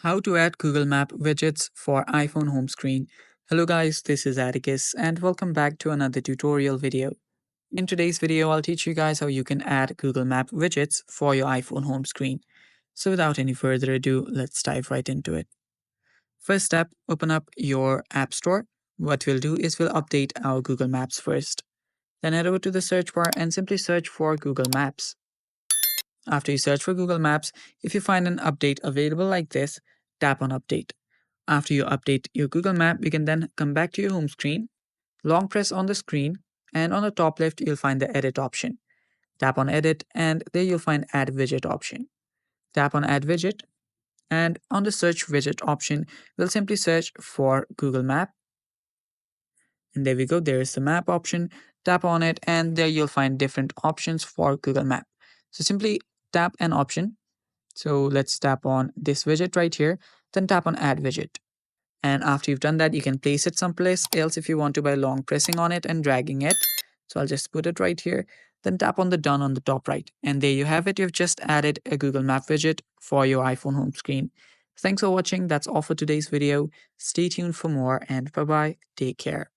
How to add Google Map widgets for iPhone home screen. Hello guys, this is Atticus and welcome back to another tutorial video. In today's video, I'll teach you guys how you can add Google Map widgets for your iPhone home screen. So without any further ado, let's dive right into it. First step, open up your App Store. What we'll do is we'll update our Google Maps first. Then head over to the search bar and simply search for Google Maps. After you search for Google Maps, if you find an update available like this, tap on Update. After you update your Google Map, you can then come back to your home screen, long press on the screen, and on the top left, you'll find the Edit option. Tap on Edit, and there you'll find Add Widget option. Tap on Add Widget, and on the Search Widget option, we'll simply search for Google Map. And there we go, there is the Map option. Tap on it, and there you'll find different options for Google Map. So simply tap an option. So let's tap on this widget right here, then tap on Add Widget. And after you've done that, you can place it someplace else if you want to by long pressing on it and dragging it. So I'll just put it right here. Then tap on the Done on the top right. And there you have it. You've just added a Google Map widget for your iPhone home screen. Thanks for watching. That's all for today's video. Stay tuned for more and bye-bye. Take care.